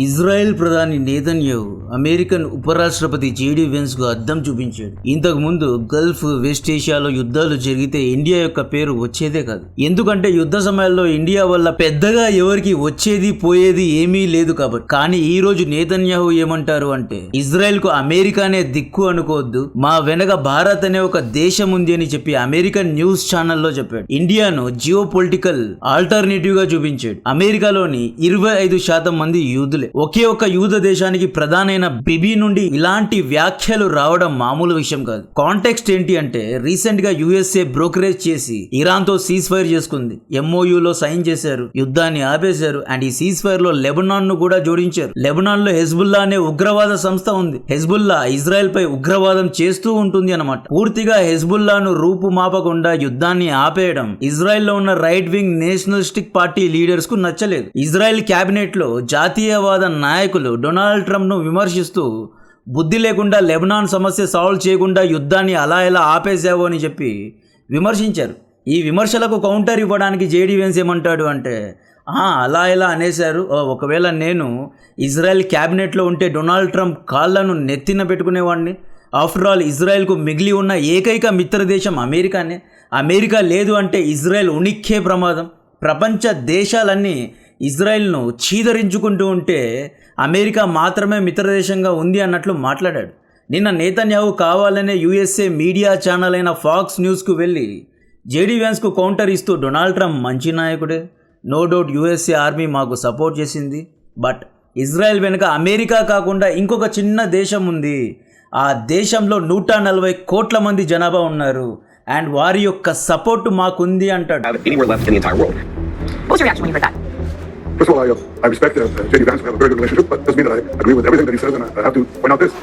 Israel ప్రధాని Netanyahu American ఉపరాష్ట్రపతి JD veins కు అద్దం చూపించాడు. ఇంతకు ముందు గల్ఫ్, వెస్ట్ ఏషియాలో యుద్ధాలు జరిగితే ఇండియా యొక్క పేరు వచ్చేదే కాదు. ఎందుకంటే యుద్ధ సమయాల్లో ఇండియా వల్ల పెద్దగా ఎవరికి వచ్చేది పోయేది ఏమీ లేదు కాబట్టి. కానీ ఈ రోజు నేతన్యాహు ఏమంటారు అంటే, ఇజ్రాయెల్ కు అమెరికానే దిక్కు అనుకోవద్దు, మా వెనక భారత్ అనే ఒక దేశం ఉంది అని చెప్పి అమెరికన్ న్యూస్ ఛానల్లో చెప్పాడు. ఇండియాను జియో పొలిటికల్ ఆల్టర్నేటివ్ గా చూపించాడు. అమెరికాలోని 25% మంది యూదులే. ఒకే ఒక్క యూద దేశానికి ప్రధానైన బిబి నుండి ఇలాంటి వ్యాఖ్యలు రావడం మామూలు విషయం కాదు. కాంటెక్స్ట్ ఏంటి అంటే, రీసెంట్ గా యుఎస్ఏ బ్రోకరేజ్ చేసి ఇరాన్ తో సీజ్ ఫైర్ చేసుకుంది. MOU లో సైన్ చేశారు, యుద్ధాన్ని ఆపేశారు. అండ్ ఈ సీజ్ ఫైర్ లో లెబనాన్ ను కూడా జోడించారు. లెబనాన్ లో హెజ్బుల్లా అనే ఉగ్రవాద సంస్థ ఉంది. హెజ్బుల్లా ఇజ్రాయెల్ పై ఉగ్రవాదం చేస్తూ ఉంటుంది అన్నమాట. పూర్తిగా హెజ్బుల్లాను రూపుమాపకుండా యుద్ధాన్ని ఆపేయడం ఇజ్రాయెల్ లో ఉన్న right wing nationalistic party leaders కు నచ్చలేదు. ఇజ్రాయెల్ క్యాబినెట్ లో జాతీయవాద నాయకులు డొనాల్డ్ ట్రంప్ ను విమర్శిస్తూ, బుద్ధి లేకుండా లెబనాన్ సమస్య సాల్వ్ చేయకుండా యుద్ధాన్ని అలా ఎలా ఆపేసావు అని చెప్పి విమర్శించారు. ఈ విమర్శలకు కౌంటర్ ఇవ్వడానికి జేడీ వెన్స్ ఏమంటాడు అంటే, అలా ఎలా అనేశారు, ఒకవేళ నేను ఇజ్రాయెల్ క్యాబినెట్లో ఉంటే డొనాల్డ్ ట్రంప్ కాళ్లను నెత్తిన పెట్టుకునేవాడిని. ఆఫ్టర్ ఆల్ ఇజ్రాయెల్కు మిగిలి ఉన్న ఏకైక మిత్ర దేశం అమెరికానే. అమెరికా లేదు అంటే ఇజ్రాయెల్ ఉనిక్కే ప్రమాదం. ప్రపంచ దేశాలన్నీ ఇజ్రాయెల్ను చీదరించుకుంటూ ఉంటే అమెరికా మాత్రమే మిత్రదేశంగా ఉంది అన్నట్లు మాట్లాడాడు. నిన్న నేతన్యాహు కావాలనే USA మీడియా ఛానల్ అయిన ఫాక్స్ న్యూస్కు వెళ్ళి జేడీ వెన్స్కు కౌంటర్ ఇస్తూ, డొనాల్డ్ ట్రంప్ మంచి నాయకుడే, నో డౌట్ USA ఆర్మీ మాకు సపోర్ట్ చేసింది, బట్ ఇజ్రాయెల్ వెనుక అమెరికా కాకుండా ఇంకొక చిన్న దేశం ఉంది, ఆ దేశంలో 140 కోట్ల మంది జనాభా ఉన్నారు అండ్ వారి యొక్క సపోర్ట్ మాకుంది అంటాడు. First of all, I respect J.D. Vance. We have a very good relationship, but it doesn't mean that I agree with everything that he says. And I have to point out this: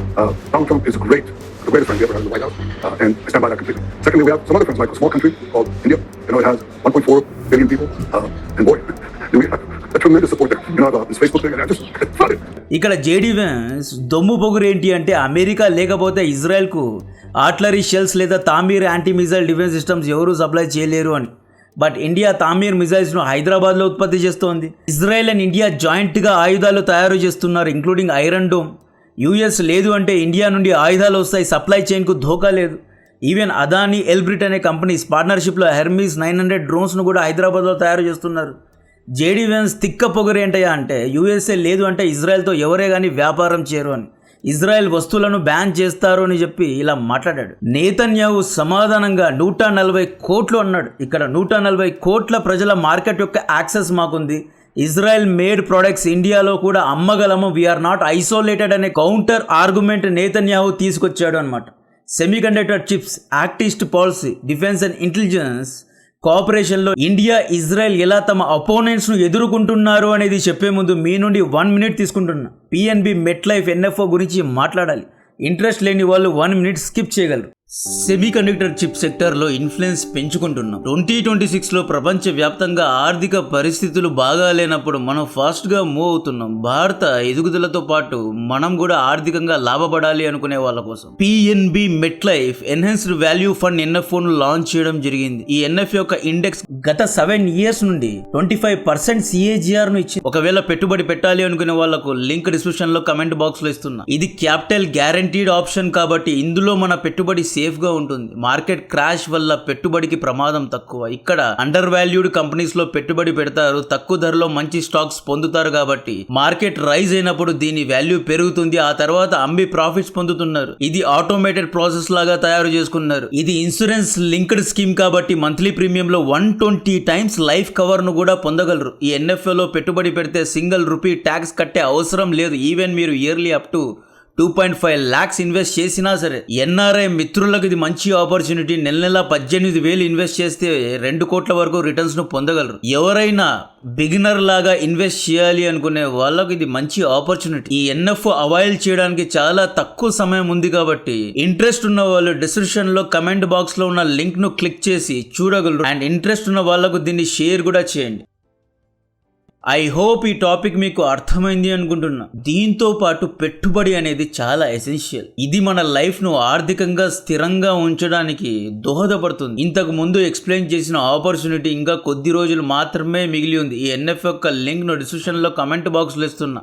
Donald Trump is great, the greatest friend we ever had in the White House, and I stand by that completely. Secondly, we have some other friends, like a small country called India. It has 1.4 billion people, and boy, do we have a tremendous support there. This Facebook thing, and I just flooded. ఇక్కడ JD veins దొమ్ము పొగురు ఏంటి అంటే, America లేకపోతే ఇజ్రాయెల్కు artillery shells లేదా Tameer anti missile defence systems ఎవరూ supply చేయలేరు అని. But India Tameer మిజైల్స్ను హైదరాబాద్లో ఉత్పత్తి చేస్తోంది. ఇజ్రాయెల్ అండ్ ఇండియా జాయింట్గా ఆయుధాలు తయారు చేస్తున్నారు, ఇంక్లూడింగ్ ఐరన్ డోమ్. US లేదు అంటే ఇండియా నుండి ఆయుధాలు వస్తాయి, సప్లై చైన్కు ధోకా లేదు. ఈవెన్ అదానీ, ఎల్బ్రిట్ అనే కంపెనీస్ పార్ట్నర్షిప్లో హెర్మీస్ 900 డ్రోన్స్ను కూడా హైదరాబాద్లో తయారు చేస్తున్నారు. జేడీ వెన్స్ తిక్క పొగరు ఏంటయ్యా అంటే, USA లేదు అంటే ఇజ్రాయెల్తో ఎవరే కానీ వ్యాపారం చేయరు అని, ఇజ్రాయెల్ వస్తువులను బ్యాన్ చేస్తారు అని చెప్పి ఇలా మాట్లాడాడు. నేతన్యాహు సమాధానంగా 140 కోట్లు అన్నాడు. ఇక్కడ 140 కోట్ల ప్రజల మార్కెట్ యొక్క యాక్సెస్ మాకుంది, ఇజ్రాయెల్ మేడ్ ప్రొడక్ట్స్ ఇండియాలో కూడా అమ్మగలము, వీఆర్ నాట్ ఐసోలేటెడ్ అనే కౌంటర్ ఆర్గ్యుమెంట్ నేతన్యాహు తీసుకొచ్చాడు అనమాట. సెమీకండక్టర్ చిప్స్, యాక్టిస్ట్ పాలసీ, డిఫెన్స్ అండ్ ఇంటెలిజెన్స్ కోఆపరేషన్లో ఇండియా, ఇజ్రాయెల్ ఎలా తమ అపోనెంట్స్ను ఎదుర్కొంటున్నారు అనేది చెప్పే ముందు మీ నుండి 1 మినిట్ తీసుకుంటున్నా. PNB, మెట్లైఫ్, NFO గురించి మాట్లాడాలి. ఇంట్రెస్ట్ లేని వాళ్ళు 1 మినిట్ స్కిప్ చేయగలరు. సెమీకండక్టర్ చిప్ సెక్టర్లో ఇన్ఫ్లుయెన్స్ పెంచుకుంటున్నాం. 2026లో ప్రపంచవ్యాప్తంగా ఆర్థిక పరిస్థితులు బాగా లేనప్పుడు మనం ఫాస్ట్గా మూవ్ అవుతున్నాం. భారత ఎదుగుదలతో పాటు మనం కూడా ఆర్థికంగా లాభపడాలి అనుకునే వాళ్ళ కోసం PNB MetLife enhanced value fund NFOను లాంచ్ చేయడం జరిగింది. ఈ NFO యొక్క ఇండెక్స్ గత 7 ఇయర్స్ నుండి 25% CAGR ను ఇచ్చింది. ఒకవేళ పెట్టుబడి పెట్టాలి అనుకునే వాళ్ళకు లింక్ డిస్క్రిప్షన్ లో కమెంట్ బాక్స్ లో ఇస్తున్నా. ఇది క్యాపిటల్ గ్యారంటీడ్ ఆప్షన్ కాబట్టి ఇందులో మన పెట్టుబడి సేఫ్ గా ఉంటుంది. మార్కెట్ క్రాష్ వల్ల పెట్టుబడికి ప్రమాదం తక్కువ. ఇక్కడ అండర్ వాల్యూడ్ కంపెనీస్ లో పెట్టుబడి పెడతారు, తక్కువ ధరలో మంచి స్టాక్స్ పొందుతారు కాబట్టి మార్కెట్ రైజ్ అయినప్పుడు దీని వాల్యూ పెరుగుతుంది, ఆ తర్వాత అమ్మి ప్రాఫిట్స్ పొందుతున్నారు. ఇది ఆటోమేటెడ్ ప్రాసెస్ లాగా తయారు చేసుకున్నారు. ఇది ఇన్సూరెన్స్ లింక్డ్ స్కీమ్ కాబట్టి మంత్లీ ప్రీమియం లో 120 టైమ్స్ లైఫ్ కవర్ ను కూడా పొందగలరు. ఈ NFO లో పెట్టుబడి పెడితే సింగిల్ రూపీ ట్యాక్స్ కట్టే అవసరం లేదు. ఈవెన్ మీరు yearly up to 2.5 lakhs invest చేసినా సరే. NRI మిత్రులకు ఇది మంచి ఆపర్చునిటీ. నెల 18,000 ఇన్వెస్ట్ చేస్తే 2 కోట్ల వరకు రిటర్న్స్ ను పొందగలరు. ఎవరైనా బిగినర్ లాగా ఇన్వెస్ట్ చేయాలి అనుకునే వాళ్ళకు ఇది మంచి ఆపర్చునిటీ. ఈ NFO అవైల్ చేయడానికి చాలా తక్కువ సమయం ఉంది కాబట్టి ఇంట్రెస్ట్ ఉన్న వాళ్ళు డిస్క్రిప్షన్ లో కమెంట్ బాక్స్ లో ఉన్న లింక్ ను క్లిక్ చేసి చూడగలరు. అండ్ ఇంట్రెస్ట్ ఉన్న వాళ్ళకు దీన్ని షేర్ కూడా చేయండి. ఐ హోప్ ఈ టాపిక్ మీకు అర్థమైంది అనుకుంటున్నా. దీంతో పాటు పెట్టుబడి అనేది చాలా ఎసెన్షియల్. ఇది మన లైఫ్ ను ఆర్థికంగా స్థిరంగా ఉంచడానికి దోహదపడుతుంది. ఇంతకు ముందు ఎక్స్ప్లెయిన్ చేసిన ఆపర్చునిటీ ఇంకా కొద్ది రోజులు మాత్రమే మిగిలి ఉంది. ఈ NFO యొక్క లింక్ ను డిస్క్రిప్షన్ లో కమెంట్ బాక్స్ లో ఇస్తున్నా.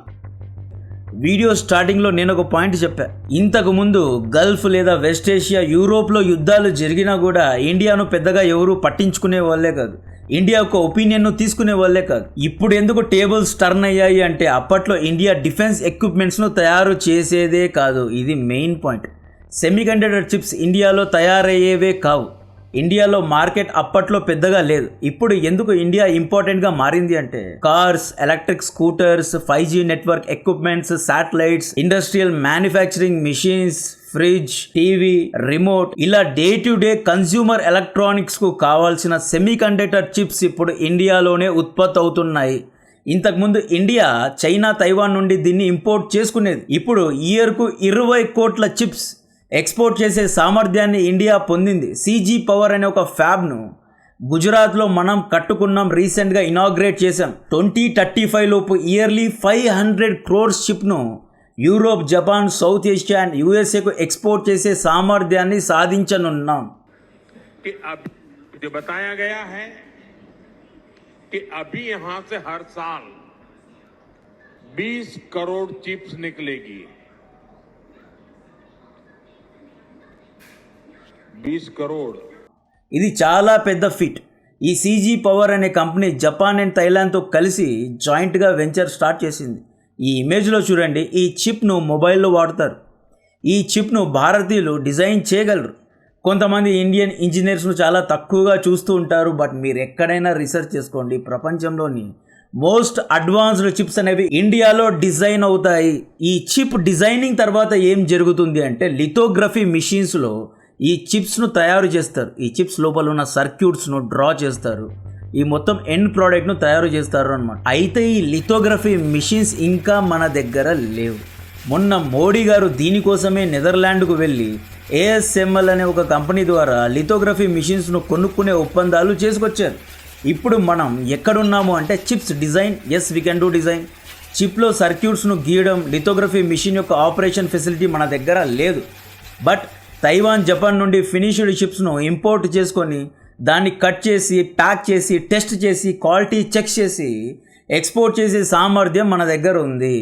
వీడియో స్టార్టింగ్లో నేను ఒక పాయింట్ చెప్పా. ఇంతకు ముందు గల్ఫ్ లేదా వెస్ట్ ఏషియా, యూరోప్లో యుద్ధాలు జరిగినా కూడా ఇండియాను పెద్దగా ఎవరు పట్టించుకునే వాళ్ళే కాదు, ఇండియా యొక్క ఒపీనియన్ను తీసుకునే వాళ్ళే కాదు. ఇప్పుడు ఎందుకు టేబుల్స్ టర్న్ అయ్యాయి అంటే అప్పట్లో ఇండియా డిఫెన్స్ ఎక్విప్మెంట్స్ను తయారు చేసేదే కాదు. ఇది మెయిన్ పాయింట్. సెమీకండక్టర్ చిప్స్ ఇండియాలో తయారయ్యేవే కావు. ఇండియాలో మార్కెట్ అప్పట్లో పెద్దగా లేదు. ఇప్పుడు ఎందుకు ఇండియా ఇంపార్టెంట్గా మారింది అంటే cars, electric scooters, 5G network equipments, satellites, industrial manufacturing machines, fridge, TV, remote, ఇలా డే టు డే కన్స్యూమర్ ఎలక్ట్రానిక్స్కు కావాల్సిన సెమీకండక్టర్ చిప్స్ ఇప్పుడు ఇండియాలోనే ఉత్పత్తి అవుతున్నాయి. ఇంతకుముందు ఇండియా చైనా, తైవాన్ నుండి దీన్ని ఇంపోర్ట్ చేసుకునేది. ఇప్పుడు ఇయర్కు 20 కోట్ల చిప్స్ ఎక్స్పోర్ట్ చేసే సామర్థ్యాన్ని ఇండియా పొందింది. CG పవర్ అనే ఒక ఫ్యాబ్ను గుజరాత్లో మనం కట్టుకున్నాం, రీసెంట్గా ఇనాగ్రేట్ చేశాం. 2035 లోపు ఇయర్లీ 500 crores చిప్ను Europe, Japan, South Asia and యూఎస్ఏకు ఎక్స్పోర్ట్ చేసే సామర్థ్యాన్ని సాధించనున్నాం. बताया गया है कि अभी यहां से हर साल 20 करोड़ चिप्स निकलेगी. 20 करोड़. ఇది చాలా పెద్ద ఫిట్. ఈ CG పవర్ అనే కంపెనీ జపాన్ అండ్ థైలాండ్తో కలిసి జాయింట్గా వెంచర్ స్టార్ట్ చేసింది. ఈ ఇమేజ్లో చూడండి, ఈ చిప్ను మొబైల్లో వాడతారు. ఈ చిప్ను భారతీయులు డిజైన్ చేయగలరు. కొంతమంది ఇండియన్ ఇంజనీర్స్ను చాలా తక్కువగా చూస్తూ ఉంటారు. బట్ మీరు ఎక్కడైనా రీసెర్చ్ చేసుకోండి, ప్రపంచంలోని మోస్ట్ అడ్వాన్స్డ్ చిప్స్ అనేవి ఇండియాలో డిజైన్ అవుతాయి. ఈ చిప్ డిజైనింగ్ తర్వాత ఏం జరుగుతుంది అంటే లిథోగ్రఫీ మిషన్స్లో ఈ చిప్స్ను తయారు చేస్తారు. ఈ చిప్స్ లోపల ఉన్న సర్క్యూట్స్ను డ్రా చేస్తారు. ఈ మొత్తం ఎండ్ ప్రోడక్ట్ను తయారు చేస్తారు అన్నమాట. అయితే ఈ లిథోగ్రఫీ మిషన్స్ ఇంకా మన దగ్గర లేవు. మొన్న మోడీ గారు దీనికోసమే నెదర్లాండ్కు వెళ్ళి ASML అనే ఒక కంపెనీ ద్వారా లిథోగ్రఫీ మిషన్స్ను కొనుక్కునే ఒప్పందాలు చేసుకొచ్చారు. ఇప్పుడు మనం ఎక్కడున్నాము అంటే chips design. Yes, we can do design. చిప్లో సర్క్యూట్స్ను గీయడం, లిథోగ్రఫీ మిషన్ యొక్క ఆపరేషన్ ఫెసిలిటీ మన దగ్గర లేదు. బట్ తైవాన్, జపాన్ నుండి ఫినిష్డ్ చిప్స్ను ఇంపోర్ట్ చేసుకొని దాన్ని కట్ చేసి, ప్యాక్ చేసి, టెస్ట్ చేసి, క్వాలిటీ చెక్ చేసి ఎక్స్పోర్ట్ చేసే సామర్థ్యం మన దగ్గర ఉంది.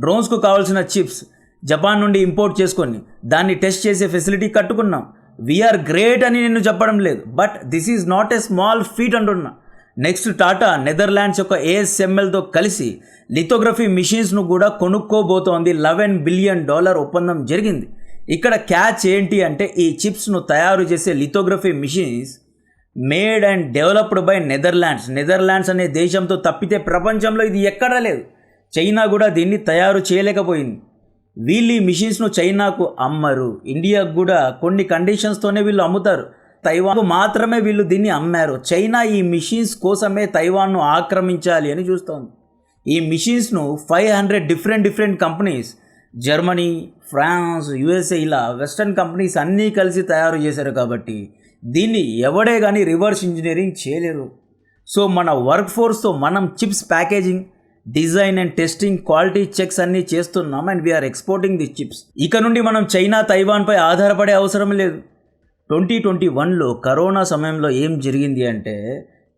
డ్రోన్స్కు కావాల్సిన చిప్స్ జపాన్ నుండి ఇంపోర్ట్ చేసుకొని దాన్ని టెస్ట్ చేసే ఫెసిలిటీ కట్టుకున్నాం. వీఆర్ గ్రేట్ అని నేను చెప్పడం లేదు, but this is not a small feet అంటున్నా. నెక్స్ట్ టాటా నెదర్లాండ్స్ యొక్క ASMLతో కలిసి లిథోగ్రఫీ మిషన్స్ను కూడా కొనుక్కోబోతోంది. $11 బిలియన్ ఒప్పందం జరిగింది. ఇక్కడ క్యాచ్ ఏంటి అంటే ఈ చిప్స్ను తయారు చేసే lithography machines made and developed by Netherlands అనే దేశంతో తప్పితే ప్రపంచంలో ఇది ఎక్కడా లేదు. చైనా కూడా దీన్ని తయారు చేయలేకపోయింది. వీళ్ళు ఈ మిషన్స్ను చైనాకు అమ్మరు. ఇండియాకు కూడా కొన్ని కండిషన్స్తోనే వీళ్ళు అమ్ముతారు. తైవాన్కు మాత్రమే వీళ్ళు దీన్ని అమ్మారు. చైనా ఈ మిషన్స్ కోసమే తైవాన్ను ఆక్రమించాలి అని చూస్తోంది. ఈ మిషన్స్ను 500 different companies, Germany, France, USA ఇలా వెస్టర్న్ కంపెనీస్ అన్నీ కలిసి తయారు చేశారు. కాబట్టి దీన్ని ఎవడే కానీ రివర్స్ ఇంజనీరింగ్ చేయలేరు. సో మన వర్క్ ఫోర్స్తో మనం chips packaging, design and testing, quality checks అన్నీ చేస్తున్నాం and we are exporting the chips. ఇక నుండి మనం చైనా, తైవాన్పై ఆధారపడే అవసరం లేదు. 2021లో కరోనా సమయంలో ఏం జరిగింది అంటే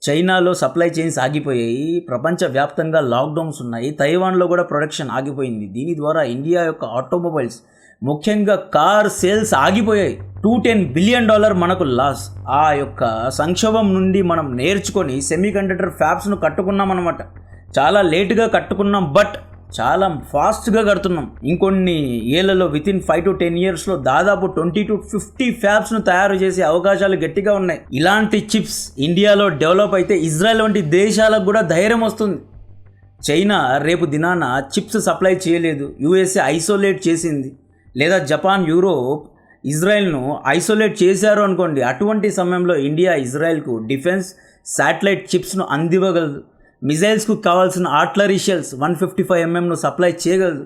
చైనాలో సప్లై చైన్స్ ఆగిపోయాయి, ప్రపంచవ్యాప్తంగా లాక్డౌన్స్ ఉన్నాయి, తైవాన్లో కూడా ప్రొడక్షన్ ఆగిపోయింది. దీని ద్వారా ఇండియా యొక్క ఆటోమొబైల్స్, ముఖ్యంగా కార్ సేల్స్ ఆగిపోయాయి. $210 బిలియన్ మనకు లాస్. ఆ యొక్క సంక్షోభం నుండి మనం నేర్చుకొని సెమీకండక్టర్ ఫ్యాబ్స్ను కట్టుకున్నాం అన్నమాట. చాలా లేటుగా కట్టుకున్నాం, బట్ చాలా ఫాస్ట్గా కడుతున్నాం. ఇంకొన్ని ఏళ్లలో వితిన్ 5 to 10 yearsలో దాదాపు 20 to 50 ఫ్యాబ్స్ను తయారు చేసే అవకాశాలు గట్టిగా ఉన్నాయి. ఇలాంటి చిప్స్ ఇండియాలో డెవలప్ అయితే ఇజ్రాయెల్ వంటి దేశాలకు కూడా ధైర్యం వస్తుంది. చైనా రేపు దినాన చిప్స్ సప్లై చేయలేదు, USA ఐసోలేట్ చేసింది, లేదా జపాన్, యూరోప్ ఇజ్రాయెల్ను ఐసోలేట్ చేశారు అనుకోండి. అటువంటి సమయంలో ఇండియా ఇజ్రాయెల్కు డిఫెన్స్ శాటిలైట్ చిప్స్ను అందివ్వగలదు. మిజైల్స్కు కావాల్సిన ఆర్టిలరీ షెల్స్ 155mm సప్లై చేయగలదు.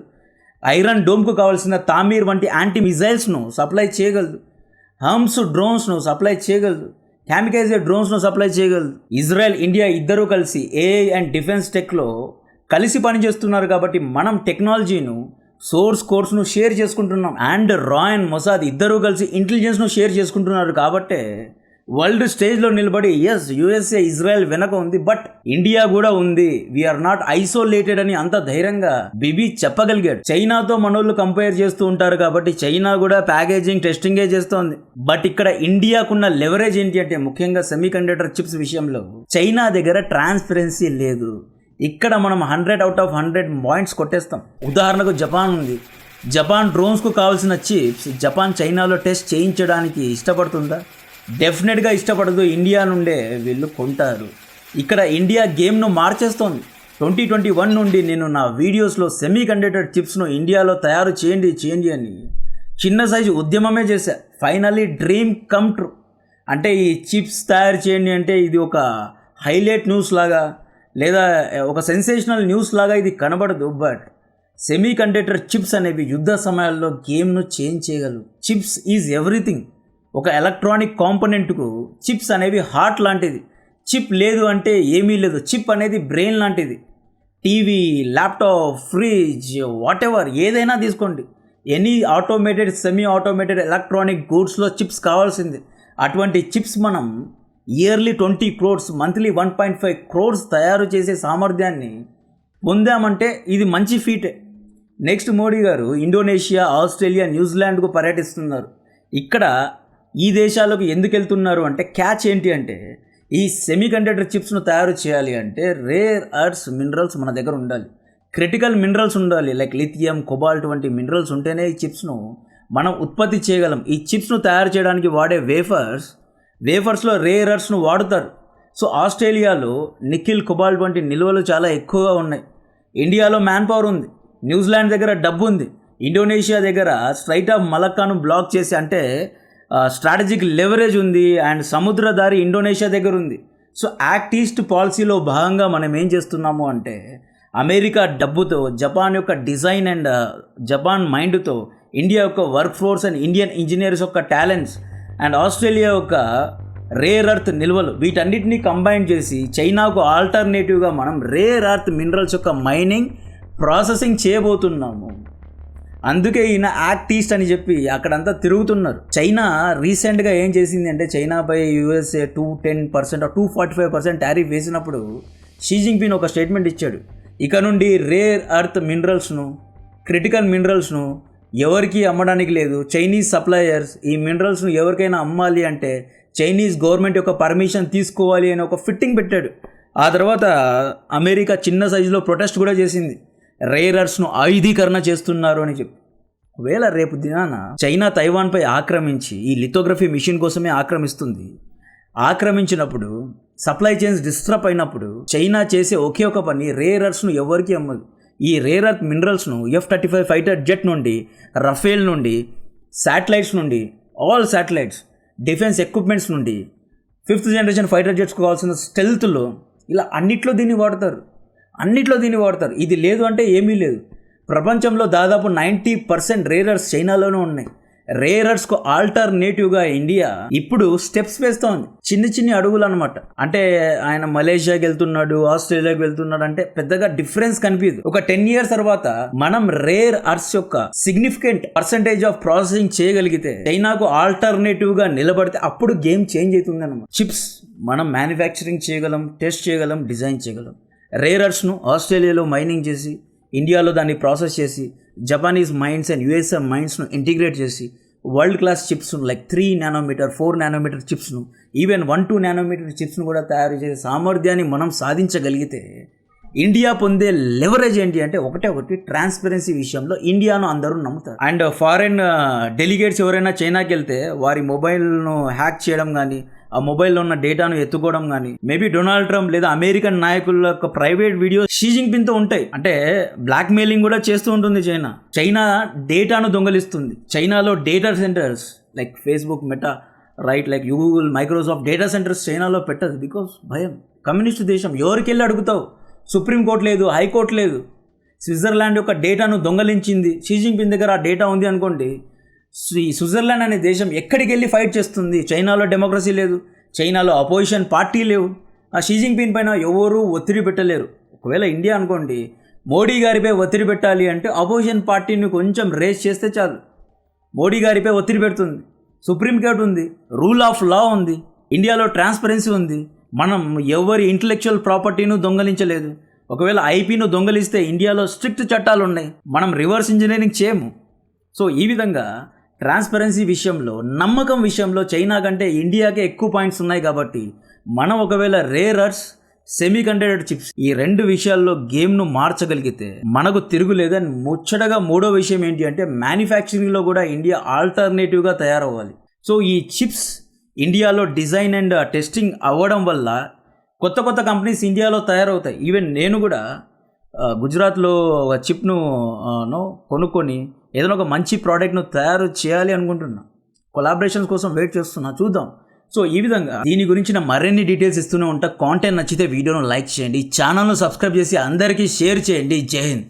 ఐరన్ డోమ్కు కావాల్సిన తామీర్ వంటి యాంటీ మిజైల్స్ను సప్లై చేయగలదు. హమ్స్ డ్రోన్స్ను సప్లై చేయగలదు. క్యామికైజే డ్రోన్స్ను సప్లై చేయగలదు. ఇజ్రాయెల్, ఇండియా ఇద్దరూ కలిసి AI అండ్ డిఫెన్స్ టెక్లో కలిసి పనిచేస్తున్నారు. కాబట్టి మనం టెక్నాలజీను, సోర్స్ కోడ్స్ను షేర్ చేసుకుంటున్నాం. అండ్ రా అండ్ మొసాద్ ఇద్దరూ కలిసి ఇంటెలిజెన్స్ను షేర్ చేసుకుంటున్నారు. కాబట్టే వరల్డ్ స్టేజ్లో నిలబడి ఎస్ యుఎస్ఏ ఇజ్రాయెల్ వెనక ఉంది బట్ ఇండియా కూడా ఉంది, వీఆర్ నాట్ ఐసోలేటెడ్ అని అంత ధైర్యంగా బిబి చెప్పగలిగాడు. చైనాతో మనోళ్ళు కంపేర్ చేస్తూ ఉంటారు కాబట్టి చైనా కూడా ప్యాకేజింగ్ టెస్టింగే చేస్తోంది. బట్ ఇక్కడ ఇండియాకున్న లెవరేజ్ ఏంటి అంటే ముఖ్యంగా సెమీ కండక్టర్ చిప్స్ విషయంలో చైనా దగ్గర ట్రాన్స్పరెన్సీ లేదు. ఇక్కడ మనం 100/100 పాయింట్స్ కొట్టేస్తాం. ఉదాహరణకు జపాన్ ఉంది. జపాన్ డ్రోన్స్కు కావాల్సిన చిప్స్ జపాన్ చైనాలో టెస్ట్ చేయించడానికి ఇష్టపడుతుందా? డెఫినెట్గా ఇష్టపడదు. ఇండియా నుండే వీళ్ళు కొంటారు. ఇక్కడ ఇండియా గేమ్ను మార్చేస్తోంది. 2021 నుండి నేను నా వీడియోస్లో సెమీ కండక్టర్ చిప్స్ను ఇండియాలో తయారు చేయండి అని చిన్న సైజు ఉద్యమమే చేశా. Finally dream come true. అంటే ఈ చిప్స్ తయారు చేయండి అంటే ఇది ఒక హైలైట్ న్యూస్ లాగా లేదా ఒక సెన్సేషనల్ న్యూస్ లాగా ఇది కనబడదు. బట్ సెమీ కండక్టర్ చిప్స్ అనేవి యుద్ధ సమయాల్లో గేమ్ను చేంజ్ చేయగలవు. Chips is everything. ఒక ఎలక్ట్రానిక్ కాంపోనెంట్కు చిప్స్ అనేవి హార్ట్ లాంటిది. చిప్ లేదు అంటే ఏమీ లేదు. చిప్ అనేది బ్రెయిన్ లాంటిది. TV, laptop, fridge, whatever ఏదైనా తీసుకోండి, any automated semi automated electronic గూడ్స్లో చిప్స్ కావాల్సింది. అటువంటి చిప్స్ మనం ఇయర్లీ 20 crores, మంత్లీ 1.5 crores తయారు చేసే సామర్థ్యాన్ని పొందామంటే ఇది మంచి ఫీటే. నెక్స్ట్ మోడీ గారు ఇండోనేషియా, ఆస్ట్రేలియా, న్యూజిలాండ్కు పర్యటిస్తున్నారు. ఇక్కడ ఈ దేశాలకు ఎందుకు వెళ్తున్నారు అంటే క్యాచ్ ఏంటి అంటే ఈ సెమీ కండక్టర్ చిప్స్ను తయారు చేయాలి అంటే రేర్ అర్త్స్ మినరల్స్ మన దగ్గర ఉండాలి. క్రిటికల్ మినరల్స్ ఉండాలి. లైక్ లిథియం, కొబాల్ట్ వంటి మినరల్స్ ఉంటేనే ఈ చిప్స్ను మనం ఉత్పత్తి చేయగలం. ఈ చిప్స్ను తయారు చేయడానికి వాడే వేఫర్స్లో రేర్ అర్త్స్ను వాడుతారు. సో ఆస్ట్రేలియాలో నికిల్, కొబాల్ట్ వంటి నిల్వలు చాలా ఎక్కువగా ఉన్నాయి. ఇండియాలో మ్యాన్ పవర్ ఉంది. న్యూజిలాండ్ దగ్గర డబ్బు ఉంది. ఇండోనేషియా దగ్గర స్ట్రైట్ ఆఫ్ మలక్కాను బ్లాక్ చేసి అంటే స్ట్రాటజిక్ లెవరేజ్ ఉంది. అండ్ సముద్రదారి ఇండోనేషియా దగ్గర ఉంది. సో యాక్ట్ ఈస్ట్ పాలసీలో భాగంగా మనం ఏం చేస్తున్నాము అంటే అమెరికా డబ్బుతో, జపాన్ యొక్క డిజైన్ అండ్ జపాన్ మైండ్తో, ఇండియా యొక్క work force and Indian engineers యొక్క టాలెంట్స్ అండ్ ఆస్ట్రేలియా యొక్క రేర్ అర్త్ నిల్వలు వీటన్నిటినీ కంబైన్ చేసి చైనాకు ఆల్టర్నేటివ్గా మనం రేర్ అర్త్ మినరల్స్ యొక్క మైనింగ్, ప్రాసెసింగ్ చేయబోతున్నాము. అందుకే ఈయన యాక్ట్ ఈస్ట్ అని చెప్పి అక్కడంతా తిరుగుతున్నారు. చైనా రీసెంట్గా ఏం చేసింది అంటే చైనాపై యూఎస్ఏ 210% 245% టారిఫ్ వేసినప్పుడు షీ జిన్పింగ్ ఒక స్టేట్మెంట్ ఇచ్చాడు. ఇక నుండి రేర్ అర్త్ మినరల్స్ను, క్రిటికల్ మినరల్స్ను ఎవరికి అమ్మడానికి లేదు. చైనీస్ సప్లయర్స్ ఈ మినరల్స్ను ఎవరికైనా అమ్మాలి అంటే చైనీస్ గవర్నమెంట్ యొక్క పర్మిషన్ తీసుకోవాలి అని ఒక ఫిట్టింగ్ పెట్టాడు. ఆ తర్వాత అమెరికా చిన్న సైజులో ప్రొటెస్ట్ కూడా చేసింది. రేర్ అర్త్స్ను ఆయుధీకరణ చేస్తున్నారు అని చెప్పి. ఒకవేళ రేపు దినాన చైనా తైవాన్పై ఆక్రమించి ఈ లిథోగ్రఫీ మిషన్ కోసమే ఆక్రమిస్తుంది. ఆక్రమించినప్పుడు సప్లై చైన్స్ డిస్టర్బ్ అయినప్పుడు చైనా చేసే ఒకే ఒక పని రేర్ అర్త్స్ను ఎవరికి అమ్మదు. ఈ రేర్ అర్త్ మినరల్స్ను F-35 ఫైటర్ జెట్ నుండి, రఫేల్ నుండి, శాటిలైట్స్ నుండి, ఆల్ శాటిలైట్స్, డిఫెన్స్ ఎక్విప్మెంట్స్ నుండి, 5th జనరేషన్ ఫైటర్ జెట్స్కు కావాల్సిన స్టెల్త్లో ఇలా అన్నిట్లో దీన్ని వాడతారు. ఇది లేదు అంటే ఏమీ లేదు. ప్రపంచంలో దాదాపు 90% రేర్ అర్త్స్ చైనాలోనే ఉన్నాయి. రేర్ అర్త్స్కు ఆల్టర్నేటివ్గా ఇండియా ఇప్పుడు స్టెప్స్ వేస్తోంది. చిన్ని అడుగులు అనమాట. అంటే ఆయన మలేషియాకి వెళ్తున్నాడు, ఆస్ట్రేలియాకి వెళ్తున్నాడు అంటే పెద్దగా డిఫరెన్స్ కనిపించదు. ఒక 10 years తర్వాత మనం రేర్ అర్త్స్ యొక్క సిగ్నిఫికెంట్ పర్సంటేజ్ ఆఫ్ ప్రాసెసింగ్ చేయగలిగితే, చైనాకు ఆల్టర్నేటివ్గా నిలబడితే అప్పుడు గేమ్ చేంజ్ అవుతుంది అన్నమాట. చిప్స్ మనం మ్యానుఫ్యాక్చరింగ్ చేయగలం, టెస్ట్ చేయగలం, డిజైన్ చేయగలం. రేర్ అర్త్స్ను ఆస్ట్రేలియాలో మైనింగ్ చేసి, ఇండియాలో దాన్ని ప్రాసెస్ చేసి, జపానీస్ మైండ్స్ అండ్ యుఎస్ఏ మైండ్స్ను ఇంటిగ్రేట్ చేసి వరల్డ్ క్లాస్ చిప్స్ను లైక్ 3 nanometer 4 nanometer చిప్స్ను, ఈవెన్ 1-2 nanometer చిప్స్ను కూడా తయారు చేసే సామర్థ్యాన్ని మనం సాధించగలిగితే ఇండియా పొందే లెవరేజ్ ఏంటి అంటే ఒకటి ట్రాన్స్పరెన్సీ విషయంలో ఇండియాను అందరూ నమ్ముతారు. అండ్ ఫారెన్ డెలిగేట్స్ ఎవరైనా చైనాకి వెళ్తే వారి మొబైల్ను హ్యాక్ చేయడం కానీ, ఆ మొబైల్లో ఉన్న డేటాను ఎత్తుకోవడం కానీ, మేబీ డొనాల్డ్ ట్రంప్ లేదా అమెరికన్ నాయకుల యొక్క ప్రైవేట్ వీడియో షీ జిన్పింగ్తో ఉంటాయి. అంటే బ్లాక్ మెయిలింగ్ కూడా చేస్తూ ఉంటుంది చైనా డేటాను దొంగలిస్తుంది. చైనాలో data centres like Facebook, meta, right, like Google, Microsoft data centres చైనాలో పెట్టదు. బికాస్ భయం. కమ్యూనిస్ట్ దేశం, ఎవరికి వెళ్ళి అడుగుతావు? సుప్రీంకోర్టు లేదు, హైకోర్టు లేదు. స్విట్జర్లాండ్ యొక్క డేటాను దొంగలించింది షీ జిన్పింగ్ దగ్గర ఆ డేటా ఉంది అనుకోండి, స్విట్జర్లాండ్ అనే దేశం ఎక్కడికి వెళ్ళి ఫైట్ చేస్తుంది? చైనాలో డెమోక్రసీ లేదు, చైనాలో అపోజిషన్ పార్టీ లేవు. ఆ షీ జిన్పింగ్ పైన ఎవరూ ఒత్తిడి పెట్టలేరు. ఒకవేళ ఇండియా అనుకోండి, మోడీ గారిపై ఒత్తిడి పెట్టాలి అంటే అపోజిషన్ పార్టీని కొంచెం రేస్ చేస్తే చాలు, మోడీ గారిపై ఒత్తిడి పెడుతుంది. సుప్రీంకోర్టు ఉంది, రూల్ ఆఫ్ లా ఉంది, ఇండియాలో ట్రాన్స్పరెన్సీ ఉంది. మనం ఎవరి ఇంటలెక్చువల్ ప్రాపర్టీను దొంగలించలేదు. ఒకవేళ ఐపీను దొంగలిస్తే ఇండియాలో స్ట్రిక్ట్ చట్టాలు ఉన్నాయి. మనం రివర్స్ ఇంజనీరింగ్ చేయము. సో ఈ విధంగా ట్రాన్స్పరెన్సీ విషయంలో, నమ్మకం విషయంలో చైనా కంటే ఇండియాకే ఎక్కువ పాయింట్స్ ఉన్నాయి. కాబట్టి మనం ఒకవేళ rare earth's, semi conductor chips ఈ 2 విషయాల్లో గేమ్ను మార్చగలిగితే మనకు తిరుగులేదని. ముచ్చటగా మూడో విషయం ఏంటి అంటే మ్యానుఫ్యాక్చరింగ్లో కూడా ఇండియా ఆల్టర్నేటివ్గా తయారవ్వాలి. సో ఈ చిప్స్ ఇండియాలో డిజైన్ అండ్ టెస్టింగ్ అవ్వడం వల్ల కొత్త కొత్త కంపెనీస్ ఇండియాలో తయారవుతాయి. ఈవెన్ నేను కూడా గుజరాత్లో ఒక చిప్ను కొనుక్కొని ఏదైనా ఒక మంచి ప్రోడక్ట్ను తయారు చేయాలి అనుకుంటున్నా. కొలాబరేషన్స్ కోసం వెయిట్ చేస్తున్నా, చూద్దాం. సో ఈ విధంగా దీని గురించిన మరిన్ని డీటెయిల్స్ ఇస్తూనే ఉంటా. కాంటెంట్ నచ్చితే వీడియోను లైక్ చేయండి, ఛానల్ను సబ్స్క్రైబ్ చేసి అందరికీ షేర్ చేయండి. జై హింద్.